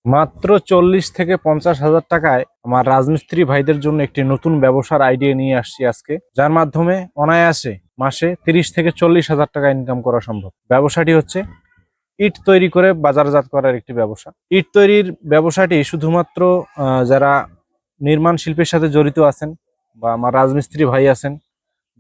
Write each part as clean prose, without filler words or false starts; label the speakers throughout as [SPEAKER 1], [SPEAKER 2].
[SPEAKER 1] মাত্র 40 থেকে 50 হাজার টাকায় আমার রাজমিস্ত্রি ভাইদের জন্য একটি নতুন ব্যবসার আইডিয়া নিয়ে আসছি আজকে, যার মাধ্যমে অনায়াসে মাসে 30 থেকে 40 হাজার টাকা ইনকাম করা সম্ভব। ব্যবসাটি হচ্ছে ইট তৈরি করে বাজারজাত করার একটি ব্যবসা। ইট তৈরির ব্যবসাটি শুধুমাত্র যারা নির্মাণ শিল্পের সাথে জড়িত আছেন বা আমার রাজমিস্ত্রি ভাই আছেন,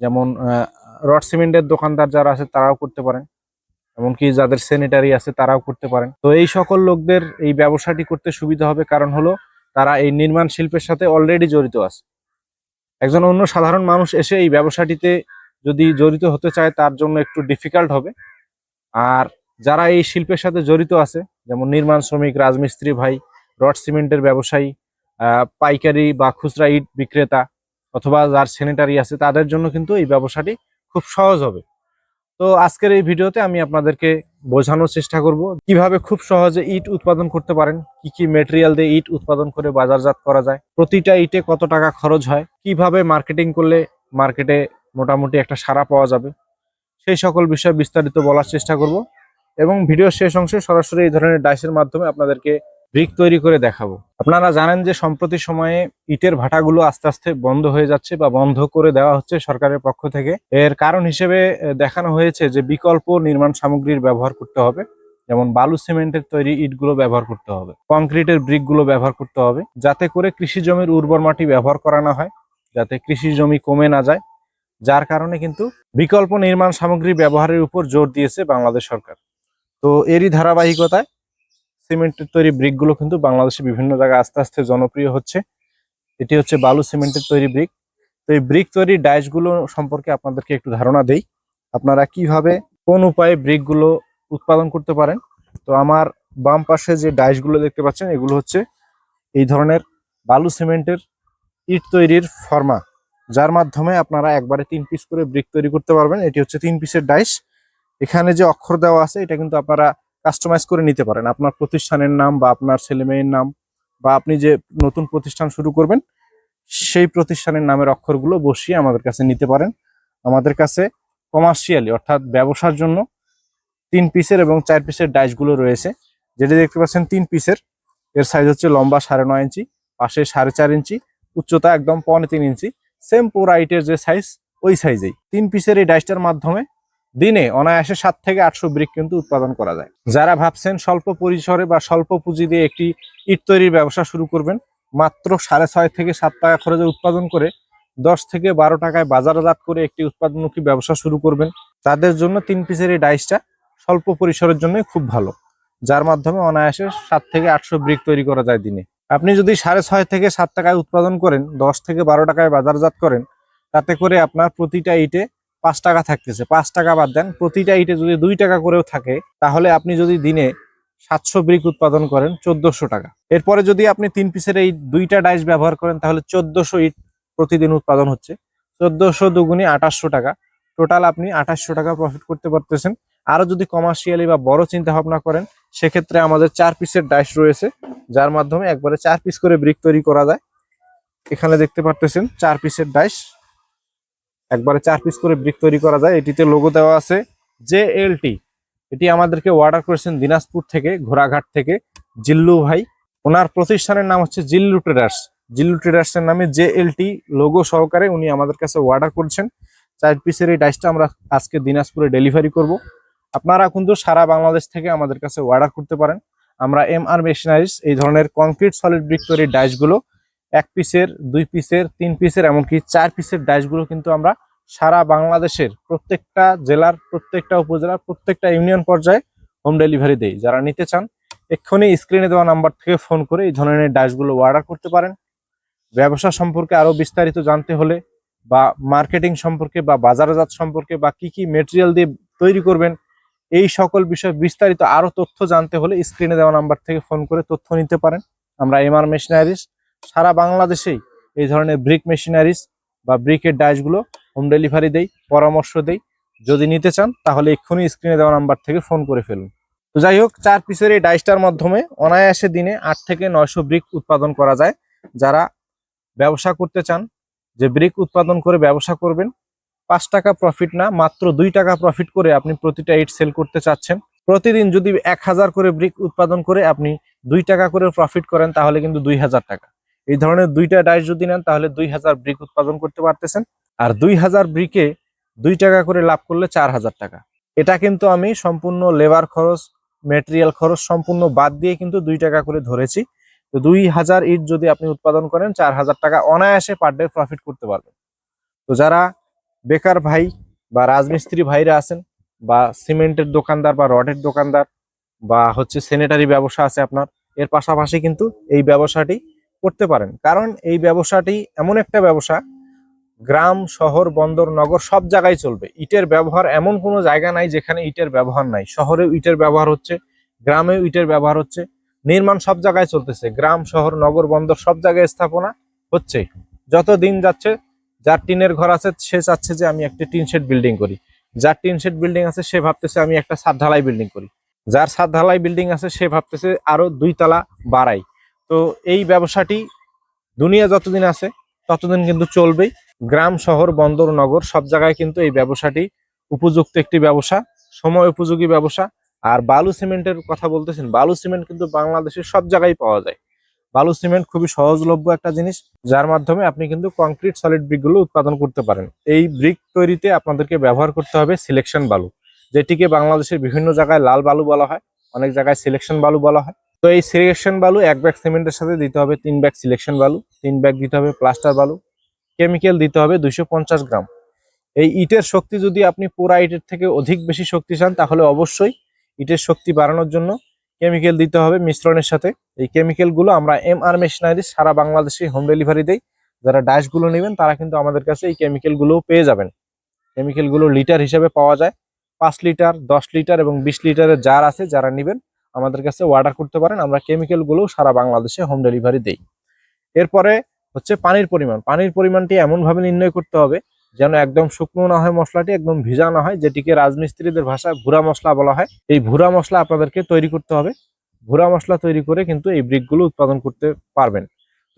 [SPEAKER 1] যেমন রড সিমেন্টের দোকানদার যারা আছে তারাও করতে পারেন, এমনকি যাদের স্যানিটারি আছে তারাও করতে পারেন। তো এই সকল লোকদের এই ব্যবসাটি করতে সুবিধা হবে, কারণ হলো তারা এই নির্মাণ শিল্পের সাথে অলরেডি জড়িত আছে। একজন অন্য সাধারণ মানুষ এসে এই ব্যবসাটিতে যদি জড়িত হতে চায় তার জন্য একটু ডিফিকাল্ট হবে। আর যারা এই শিল্পের সাথে জড়িত আছে, যেমন নির্মাণ শ্রমিক, রাজমিস্ত্রি ভাই, রড সিমেন্টের ব্যবসায়ী, পাইকারি বা খুচরা ইট বিক্রেতা, অথবা যার স্যানিটারি আছে, তাদের জন্য কিন্তু এই ব্যবসাটি খুব সহজ হবে। তো আজকের এই ভিডিওতে আমি আপনাদেরকে বোঝানোর চেষ্টা করব কিভাবে খুব সহজে ইট উৎপাদন করতে পারেন, কি কি মেটেরিয়াল দিয়ে ইট উৎপাদন করে বাজারজাত করা যায়, প্রতিটা ইটে কত টাকা খরচ হয়, কিভাবে মার্কেটিং করলে মার্কেটে মোটামুটি একটা সাড়া পাওয়া যাবে, সেই সকল বিষয়ে বিস্তারিত বলার চেষ্টা করব। এবং ভিডিওর শেষ অংশে সরাসরি এই ধরনের ডাইসের মাধ্যমে আপনাদেরকে ব্রিক তৈরি করে দেখাবো। আপনারা জানেন যে সম্প্রতি সময়ে ইটের ভাটাগুলো আস্তে আস্তে বন্ধ হয়ে যাচ্ছে বা বন্ধ করে দেওয়া হচ্ছে সরকারের পক্ষ থেকে। এর কারণ হিসেবে দেখানো হয়েছে যে বিকল্প নির্মাণ সামগ্রীর ব্যবহার করতে হবে, যেমন বালু সিমেন্টের তৈরি ইটগুলো ব্যবহার করতে হবে, কংক্রিটের ব্রিকগুলো ব্যবহার করতে হবে, যাতে করে কৃষি জমির উর্বর মাটি ব্যবহার করা না হয়, যাতে কৃষি জমি কমে না যায়। যার কারণে কিন্তু বিকল্প নির্মাণ সামগ্রী ব্যবহারের উপর জোর দিয়েছে বাংলাদেশ সরকার। তো এরই ধারাবাহিকতায় সিমেন্টের তৈরি ব্রিকগুলো কিন্তু বাংলাদেশে বিভিন্ন জায়গায় আস্তে আস্তে জনপ্রিয় হচ্ছে। এটি হচ্ছে বালু সিমেন্টের তৈরি ব্রিক। তো এই ব্রিক তৈরির ডাইসগুলো সম্পর্কে আপনাদেরকে একটু ধারণা দেই, আপনারা কিভাবে কোন উপায়ে ব্রিকগুলো উৎপাদন করতে পারেন। তো আমার বাম পাশে যে ডাইসগুলো দেখতে পাচ্ছেন, এগুলো হচ্ছে এই ধরনের বালু সিমেন্টের ইট তৈরির ফর্মা, যার মাধ্যমে আপনারা একবারে 3 পিস করে ব্রিক তৈরি করতে পারবেন। এটি হচ্ছে 3 পিসের ডাইস। এখানে যে অক্ষর দেওয়া আছে এটা কিন্তু আপনারা কাস্টমাইজ করে নিতে পারেন, আপনার প্রতিষ্ঠানের নাম বা আপনার ছেলে মেয়ের নাম, বা আপনি যে নতুন প্রতিষ্ঠান শুরু করবেন সেই প্রতিষ্ঠানের নামের অক্ষরগুলো বসিয়ে আমাদের কাছে নিতে পারেন। আমাদের কাছে কমার্শিয়ালি অর্থাৎ ব্যবসার জন্য 3 পিসের এবং 4 পিসের ডাইসগুলো রয়েছে। যেটি দেখতে পাচ্ছেন 3 পিসের, এর সাইজ হচ্ছে লম্বা 9.5 ইঞ্চি, পাশে 4.5 ইঞ্চি, উচ্চতা একদম 3.25 ইঞ্চি, সেম পুরো আইটের যে সাইজ ওই সাইজেই। 3 পিসের এই ডাইসটার মাধ্যমে দিনে অনায়াসে 7 থেকে 800 ব্রিক কিন্তু উৎপাদন করা যায়। যারা ভাবছেন স্বল্প পরিসরে বা স্বল্প পুঁজি দিয়ে একটি ইট তৈরির ব্যবসা শুরু করবেন, মাত্র 6.5 থেকে 7 টাকা খরচে উৎপাদন করে 10 থেকে 12 টাকায় বাজারজাত করে একটি উৎপাদনমুখী ব্যবসা শুরু করবেন, তাদের জন্য 3 পিসের এই ডাইসটা স্বল্প পরিসরের জন্য খুব ভালো, যার মাধ্যমে অনায়াসে 7 থেকে 800 ব্রিক তৈরি করা যায় দিনে। আপনি যদি 6.5 থেকে 7 টাকায় উৎপাদন করেন, 10 থেকে 12 টাকায় বাজারজাত করেন, তাতে করে আপনার প্রতিটা ইটে 5 টাকা থাকতেছে। 5 টাকা বাদ দেন, প্রতিটা ইটে যদি 2 টাকা করেও থাকে, তাহলে আপনি যদি দিনে 700 ব্রিক উৎপাদন করেন 1400 টাকা। এরপরে যদি আপনি 3 পিসের এই 2টা ডাইস ব্যবহার করেন, তাহলে 1400 ইট প্রতিদিন উৎপাদন হচ্ছে। 1400 দুগুণে 2800 টাকা, টোটাল আপনি 2800 টাকা প্রফিট করতে পারতেছেন। আরো যদি কমার্শিয়ালি বা বড় চিন্তা ভাবনা করেন, সেক্ষেত্রে আমাদের 4 পিসের ডাইস রয়েছে, যার মাধ্যমে একবারে 4 পিস করে ব্রিক তৈরি করা যায়। এখানে দেখতে পারতেছেন 4 পিসের ডাইস, একবারে 4 পিস করে ব্রিক তৈরি করা যায়। এটিতে লোগো দেওয়া আছে JLT। এটি আমাদেরকে অর্ডার করেছেন দিনাজপুর থেকে, ঘোড়াঘাট থেকে জিল্লু ভাই। ওনার প্রতিষ্ঠানের নাম হচ্ছে জিল্লু ট্রেডার্স। জিল্লু ট্রেডার্স এর নামে JLT লোগো সহকারে উনি আমাদের কাছে অর্ডার করছেন। 4 পিসের এই ডাইসটা আমরা আজকে দিনাজপুরে ডেলিভারি করব। আপনারা কিন্তু সারা বাংলাদেশ থেকে আমাদের কাছে অর্ডার করতে পারেন। আমরা MR মেশিনারিজ এই ধরনের কংক্রিট সলিড ব্রিক তৈরির ডাইসগুলো 1 পিসের, 2 পিসের, 3 পিসের, এমনকি 4 পিসের ডাইসগুলো কিন্তু আমরা সারা বাংলাদেশের প্রত্যেকটা জেলার, প্রত্যেকটা উপজেলার, প্রত্যেকটা ইউনিয়ন পর্যায়ে হোম ডেলিভারি দেই। যারা নিতে চান এক্ষুনি স্ক্রিনে দেওয়া নাম্বার থেকে ফোন করে এই ধরনের ডাইসগুলো অর্ডার করতে পারেন। ব্যবসা সম্পর্কে আরো বিস্তারিত জানতে হলে, বা মার্কেটিং সম্পর্কে, বা বাজারজাত সম্পর্কে, বা কি কি মেটেরিয়াল দিয়ে তৈরি করবেন, এই সকল বিষয়ে বিস্তারিত আরো তথ্য জানতে হলে স্ক্রিনে দেওয়া নাম্বার থেকে ফোন করে তথ্য নিতে পারেন। আমরা MR মেশিনারিজ সারা বাংলাদেশেই এই ধরনের ব্রিক মেশিনারিজ বা ব্রিকের ডাইসগুলো হোম ডেলিভারি দেই, পরামর্শ দেই। যদি নিতে চান তাহলে এক্ষুনি স্ক্রিনে দেওয়া নাম্বার থেকে ফোন করে ফেলুন। তো যাই হোক, 4 পিসের এই ডাইসটার মাধ্যমে অনায়াসে দিনে 8 থেকে 900 ব্রিক উৎপাদন করা যায়। যারা ব্যবসা করতে চান, যে ব্রিক উৎপাদন করে ব্যবসা করবেন, 5 টাকা প্রফিট না, মাত্র 2 টাকা প্রফিট করে আপনি প্রতিটা ইট সেল করতে চাচ্ছেন, প্রতিদিন যদি 1000 করে ব্রিক উৎপাদন করে আপনি 2 টাকা করে প্রফিট করেন তাহলে কিন্তু 2000 টাকা। এই ধরনের 2টা ডাইস যদি নেন তাহলে 2000 ব্রিক উৎপাদন করতে পারতেছেন। আর 2000 ব্রিকে 2 টাকা করে লাভ করলে 4000 টাকা। এটা কিন্তু আমি সম্পূর্ণ লেবার খরচ, মেটেরিয়াল খরচ সম্পূর্ণ বাদ দিয়ে কিন্তু 2 টাকা করে ধরেছি। তো 2000 ইট যদি আপনি উৎপাদন করেন 4000 টাকা অনায়াসে পার ডে প্রফিট করতে পারবেন। তো যারা বেকার ভাই বা রাজমিস্ত্রি ভাইরা আছেন, বা সিমেন্টের দোকানদার বা রডের দোকানদার, বা হচ্ছে স্যানিটারি ব্যবসা আছে আপনার, এর পাশাপাশি কিন্তু এই ব্যবসাটি করতে পারেন। কারণ এই ব্যবসাটি এমন একটা ব্যবসা, গ্রাম, শহর, বন্দর, নগর সব জায়গায় চলবে। ইটের ব্যবহার এমন কোনো জায়গা নাই যেখানে ইটের ব্যবহার নাই। শহরেও ইটের ব্যবহার হচ্ছে, গ্রামেও ইটের ব্যবহার হচ্ছে, নির্মাণ সব জায়গায় চলতেছে। গ্রাম, শহর, নগর, বন্দর সব জায়গায় স্থাপনা হচ্ছে। যত দিন যাচ্ছে, যার টিনের ঘর আছে সে চাচ্ছে যে আমি একটা টিন শেড বিল্ডিং করি, যার টিন শেড বিল্ডিং আছে সে ভাবতেছে আমি একটা ছাদ ঢালাই বিল্ডিং করি, যার ছাদ ঢালাই বিল্ডিং আছে সে ভাবতেছে আরো 2 তলা বাড়াই। তো এই ব্যবসাটি দুনিয়া যতদিন আছে ততদিন কিন্তু চলবেই। গ্রাম, শহর, বন্দর, নগর সব জায়গায় কিন্তু এই ব্যবসাটি উপযুক্ত একটি ব্যবসা, সময় উপযোগী ব্যবসা। আর বালু সিমেন্টের কথা বলতেছেন, বালু সিমেন্ট কিন্তু বাংলাদেশের সব জায়গায় পাওয়া যায়। বালু সিমেন্ট খুবই সহজলভ্য একটা জিনিস, যার মাধ্যমে আপনি কিন্তু কংক্রিট সলিড ব্রিকগুলো উৎপাদন করতে পারেন। এই ব্রিক তৈরিতে আপনাদেরকে ব্যবহার করতে হবে সিলেকশন বালু, যেটিকে বাংলাদেশের বিভিন্ন জায়গায় লাল বালু বলা হয়, অনেক জায়গায় সিলেকশন বালু বলা হয়। তো এই সিলেকশন বালু 1 ব্যাগ সিমেন্টের সাথে দিতে হবে 3 ব্যাগ সিলেকশন বালু, 3 ব্যাগ দিতে হবে প্লাস্টার বালু, কেমিক্যাল দিতে হবে 250 গ্রাম। এই ইটের শক্তি যদি আপনি পুরা ইটের থেকে অধিক বেশি শক্তি চান তাহলে অবশ্যই ইটের শক্তি বাড়ানোর জন্য কেমিক্যাল দিতে হবে মিশ্রণের সাথে। এই কেমিক্যালগুলো আমরা MR মেশিনারি সারা বাংলাদেশে হোম ডেলিভারি দেই। যারা ডাইসগুলো নেবেন তারা কিন্তু আমাদের কাছে এই কেমিক্যালগুলোও পেয়ে যাবেন। কেমিক্যালগুলো লিটার হিসেবে পাওয়া যায়, 5 লিটার, 10 লিটার এবং 20 লিটারের জার আছে। যারা নেবেন আমাদের কাছে অর্ডার করতে পারেন, আমরা কেমিক্যালগুলো সারা বাংলাদেশে হোম ডেলিভারি দেই। এরপরে হচ্ছে পানির পরিমাণ। পানির পরিমাণটি এমনভাবে নির্ণয় করতে হবে যেন একদম শুকনো না হয়, মশলাটি একদম ভিজা না হয়, যেটিকে রাজমিস্ত্রিদের ভাষায় ভুরা মশলা বলা হয়। এই ভুরা মশলা আপনাদেরকে তৈরি করতে হবে। ভুরা মশলা তৈরি করে কিন্তু এই ব্রিকগুলো উৎপাদন করতে পারবেন।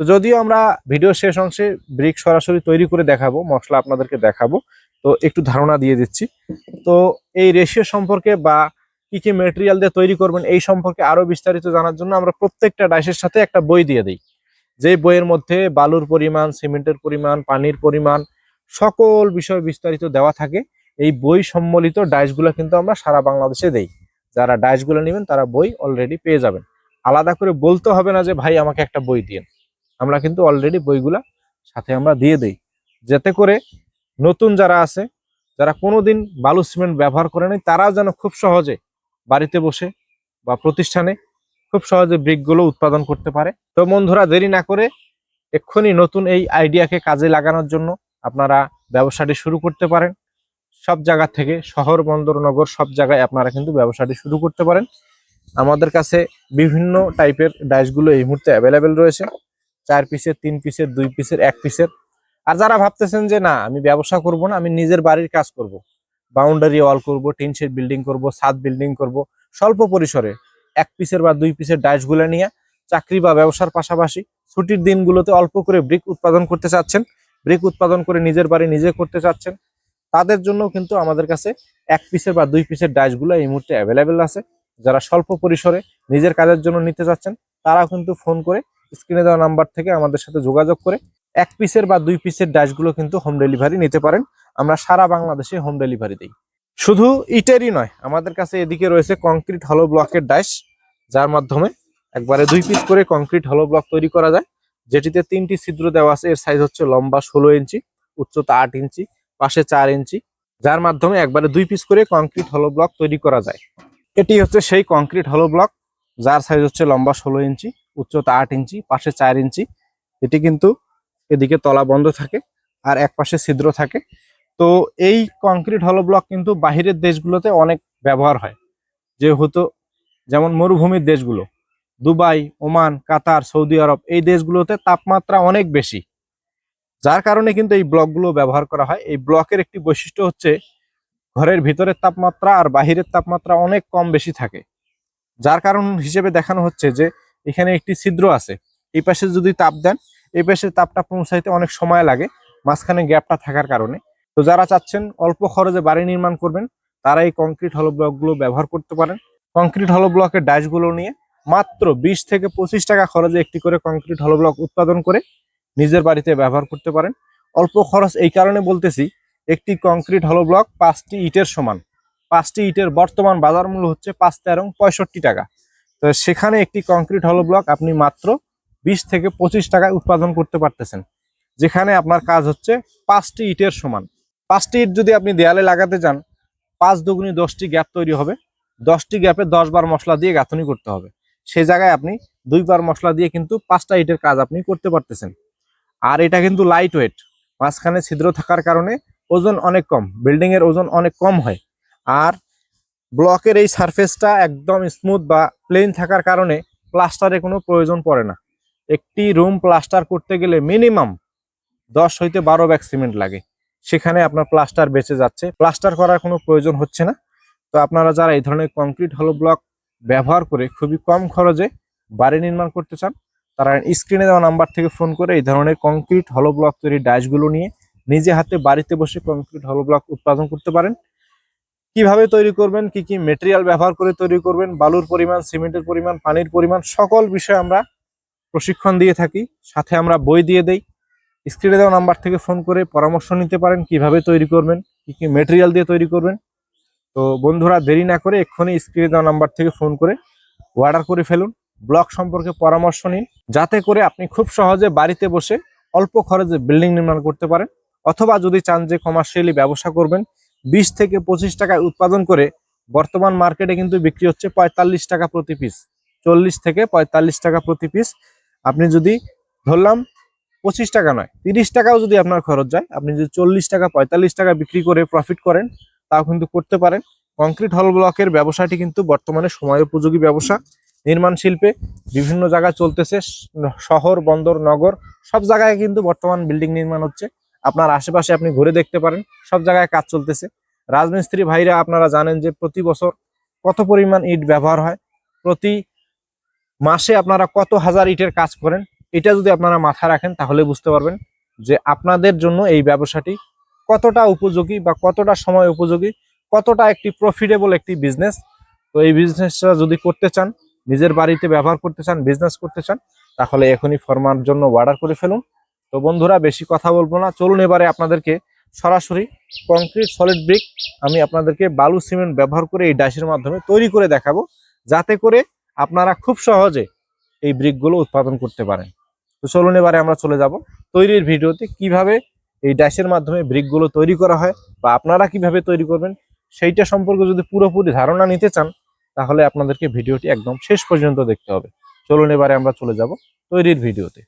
[SPEAKER 1] তো যদিও আমরা ভিডিও শেষ অংশে ব্রিক সরাসরি তৈরি করে দেখাবো, মশলা আপনাদেরকে দেখাবো, তো একটু ধারণা দিয়ে দিচ্ছি। তো এই রেশিও সম্পর্কে বা কি কি মেটেরিয়াল দিয়ে তৈরি করবেন এই সম্পর্কে আরো বিস্তারিত জানার জন্য আমরা প্রত্যেকটা ডাইসের সাথে একটা বই দিয়ে দিই। যে বইয়ের মধ্যে বালুর পরিমাণ, সিমেন্টের পরিমাণ, পানির পরিমাণ সকল বিষয় বিস্তারিত দেওয়া থাকে। এই বই সম্বলিত ডাইসগুলো কিন্তু আমরা সারা বাংলাদেশে দেই। যারা ডাইসগুলো নেবেন তারা বই অলরেডি পেয়ে যাবেন। আলাদা করে বলতে হবে না যে ভাই আমাকে একটা বই দিন, আমরা কিন্তু অলরেডি বইগুলা সাথে আমরা দিয়ে দেই, যাতে করে নতুন যারা আছে, যারা কোনোদিন বালু সিমেন্ট ব্যবহার করে নাই, তারাও যেন খুব সহজে বাড়িতে বসে বা প্রতিষ্ঠানে খুব সহজে ব্রিকগুলো উৎপাদন করতে পারে। তো বন্ধুরা, দেরি না করে এক্ষুনি নতুন এই আইডিয়াকে কাজে লাগানোর জন্য আপনারা ব্যবসাটি শুরু করতে পারেন। সব জায়গা থেকে, শহর, বন্দর, নগর সব জায়গায় আপনারা কিন্তু ব্যবসাটি শুরু করতে পারেন। আমাদের কাছে বিভিন্ন টাইপের ডাইসগুলো এই মুহূর্তে অ্যাভেলেবেল রয়েছে, 4 পিসের, 3 পিসের, 2 পিসের, 1 পিসের। আর যারা ভাবতেছেন যে না আমি ব্যবসা করব না, আমি নিজের বাড়ির কাজ করব, বাউন্ডারি ওয়াল করব, টিন শেড বিল্ডিং করব, ছাদ বিল্ডিং করব, স্বল্প পরিসরে 1 পিসের বা 2 পিসের ডাইসগুলো নিয়ে চাকরি বা ব্যবসার পাশাপাশি ছুটির দিনগুলোতে অল্প করে ব্রিক উৎপাদন করতে চাচ্ছেন, ব্রিক উৎপাদন করে নিজের বাড়ি নিজে করতে চাচ্ছেন, তাদের জন্য কিন্তু আমাদের কাছে 1 পিসের বা 2 পিসের ডাইসগুলো এই মুহূর্তে অ্যাভেলেবেল আছে। যারা স্বল্প পরিসরে নিজের কাজের জন্য নিতে চাচ্ছেন তারাও কিন্তু ফোন করে স্ক্রিনে দেওয়া নাম্বার থেকে আমাদের সাথে যোগাযোগ করে 1 পিসের বা 2 পিসের ডাইসগুলো কিন্তু হোম ডেলিভারি নিতে পারেন। আমরা সারা বাংলাদেশে হোম ডেলিভারি দিই। শুধু ইটেরই নয়, আমাদের কাছে এদিকে রয়েছে কংক্রিট হলো ব্লকের ডাইস, যার মাধ্যমে একবারে 2 পিস করে কংক্রিট হলো ব্লক তৈরি করা যায়, যেটিতে 3টি ছিদ্র দেওয়া আছে। এর সাইজ হচ্ছে লম্বা 16 ইঞ্চি, উচ্চতা 8 ইঞ্চি, পাশে 4 ইঞ্চি, যার মাধ্যমে একবারে 2 পিস করে কংক্রিট হলো ব্লক তৈরি করা যায়। এটি হচ্ছে সেই কংক্রিট হলো ব্লক, যার সাইজ হচ্ছে লম্বা 16 ইঞ্চি, উচ্চতা 8 ইঞ্চি, পাশে 4 ইঞ্চি। এটি কিন্তু এদিকে তলা বন্ধ থাকে আর এক পাশে ছিদ্র থাকে। তো এই কংক্রিট হলো ব্লক কিন্তু বাহিরের দেশগুলোতে অনেক ব্যবহার হয়, যেহেতু যেমন মরুভূমির দেশগুলো, দুবাই, ওমান, কাতার, সৌদি আরব, এই দেশগুলোতে তাপমাত্রা অনেক বেশি, যার কারণে কিন্তু এই ব্লকগুলো ব্যবহার করা হয়। এই ব্লকের একটি বৈশিষ্ট্য হচ্ছে ঘরের ভিতরের তাপমাত্রা আর বাহিরের তাপমাত্রা অনেক কম বেশি থাকে, যার কারণ হিসেবে দেখানো হচ্ছে যে এখানে একটি ছিদ্র আছে, এই পাশে যদি তাপ দেন এই পাশে তাপটা পৌঁছাইতে অনেক সময় লাগে মাঝখানে গ্যাপটা থাকার কারণে। তো যারা চাচ্ছেন অল্প খরচে বাড়ি নির্মাণ করবেন তারা এই কংক্রিট হলো ব্লকগুলো ব্যবহার করতে পারেন। কংক্রিট হলো ব্লকের ডাইসগুলো নিয়ে মাত্র 20 থেকে 25 টাকা খরচে একটি করে কংক্রিট হলো ব্লক উৎপাদন করে নিজের বাড়িতে ব্যবহার করতে পারেন। অল্প খরচ এই কারণে বলতেছি, একটি কংক্রিট হলো ব্লক 5টি ইটের সমান। 5টি ইটের বর্তমান বাজার মূল্য হচ্ছে 5 65 টাকা। তো সেখানে একটি কংক্রিট হলো ব্লক আপনি মাত্র 20 থেকে 25 টাকায় উৎপাদন করতে পারতেছেন, যেখানে আপনার কাজ হচ্ছে 5টি ইটের সমান। 5টি ইট যদি আপনি দেয়ালে লাগাতে যান, 5 দুগুনি 10টি গ্যাপ তৈরি হবে। 10টি গ্যাপে 10 বার মশলা দিয়ে গাঁথনি করতে হবে। সেই জায়গায় আপনি 2 বার মশলা দিয়ে কিন্তু 5টা ইটের কাজ আপনি করতে পারতেছেন। আর এটা কিন্তু লাইট ওয়েট, মাঝখানে ছিদ্র থাকার কারণে ওজন অনেক কম, বিল্ডিং এর ওজন অনেক কম হয়। আর ব্লকের এই সারফেসটা একদম স্মুথ বা প্লেন থাকার কারণে প্লাস্টারের কোনো প্রয়োজন পড়ে না। একটি রুম প্লাস্টার করতে গেলে মিনিমাম 10 হইতে 12 ব্যাগ সিমেন্ট লাগে, সেখানে আপনার প্লাস্টার বেঁচে যাচ্ছে, প্লাস্টার করার কোনো প্রয়োজন হচ্ছে না। তো আপনারা যারা এই ধরনের কংক্রিট হলো ব্লক ব্যবহার করে খুবই কম খরচে বাড়ি নির্মাণ করতে চান, তারা স্ক্রিনে দেওয়া নাম্বার থেকে ফোন করে এই ধরনের কংক্রিট হলো ব্লক তৈরির ডাইসগুলো নিয়ে নিজে হাতে বাড়িতে বসে কংক্রিট হলো ব্লক উৎপাদন করতে পারেন। কিভাবে তৈরি করবেন, কি কি মেটেরিয়াল ব্যবহার করে তৈরি করবেন, বালুর পরিমাণ, সিমেন্টের পরিমাণ, পানির পরিমাণ, সকল বিষয়ে আমরা প্রশিক্ষণ দিয়ে থাকি, সাথে আমরা বই দিয়ে দেই। স্ক্রিনে দেওয়া নাম্বার থেকে ফোন করে পরামর্শ নিতে পারেন কিভাবে তৈরি করবেন, কি কি মেটেরিয়াল দিয়ে তৈরি করবেন। তো বন্ধুরা, দেরি না করে এক্ষুনি স্ক্রিনে দেওয়া নাম্বার থেকে ফোন করে অর্ডার করে ফেলুন, ব্লক সম্পর্কে পরামর্শ নিন, যাতে করে আপনি খুব সহজে বাড়িতে বসে অল্প খরচে বিল্ডিং নির্মাণ করতে পারেন। অথবা যদি চান যে কমার্শিয়ালি ব্যবসা করবেন, 20 থেকে 25 টাকায় উৎপাদন করে বর্তমান মার্কেটে কিন্তু বিক্রি হচ্ছে 45 টাকা প্রতি পিস, 40 থেকে 45 টাকা প্রতি পিস। আপনি যদি ধরলাম 25 টাকা নয়, 30 টাকাও যদি আপনার খরচ যায়, আপনি যদি 40 টাকা 45 টাকা বিক্রি করে প্রফিট করেন, তাও কিন্তু করতে পারেন। কংক্রিট হল ব্লকের ব্যবসাটি কিন্তু বর্তমানে সময় উপযোগী ব্যবসা। নির্মাণ শিল্পে বিভিন্ন জায়গায় চলতেছে, শহর, বন্দর, নগর সব জায়গায় কিন্তু বর্তমান বিল্ডিং নির্মাণ হচ্ছে। আপনার আশেপাশে আপনি ঘুরে দেখতে পারেন, সব জায়গায় কাজ চলতেছে। রাজমিস্ত্রি ভাইরা আপনারা জানেন যে প্রতি বছর কত পরিমাণ ইট ব্যবহার হয়, প্রতি মাসে আপনারা কত হাজার ইটের কাজ করেন। এটা যদি আপনারা মাথায় রাখেন তাহলে বুঝতে পারবেন যে আপনাদের জন্য এই ব্যবসাটি কতটা উপযোগী বা কতটা সময় উপযোগী, কতটা একটি প্রফিটেবল একটি বিজনেস। তো এই বিজনেসটা যদি করতে চান, নিজের বাড়িতে ব্যবহার করতে চান, বিজনেস করতে চান, তাহলে এখনই ফরমার জন্য অর্ডার করে ফেলুন। তো বন্ধুরা, বেশি কথা বলবো না, চলুন এবারে আপনাদেরকে সরাসরি কংক্রিট সলিড ব্রিক আমি আপনাদেরকে বালু সিমেন্ট ব্যবহার করে এই ডাইসের মাধ্যমে তৈরি করে দেখাবো, যাতে করে আপনারা খুব সহজে এই ব্রিকগুলো উৎপাদন করতে পারেন। তো চলুন এবারে আমরা চলে যাব তৈরির ভিডিওতে, কিভাবে এই ডাইসের মাধ্যমে ব্রিকগুলো তৈরি করা হয় বা আপনারা কিভাবে তৈরি করবেন সেইটা সম্পর্কে যদি পুরোপুরি ধারণা নিতে চান, তাহলে আপনাদেরকে ভিডিওটি একদম শেষ পর্যন্ত দেখতে হবে। চলুন এবারে আমরা চলে যাব তৈরির ভিডিওতে।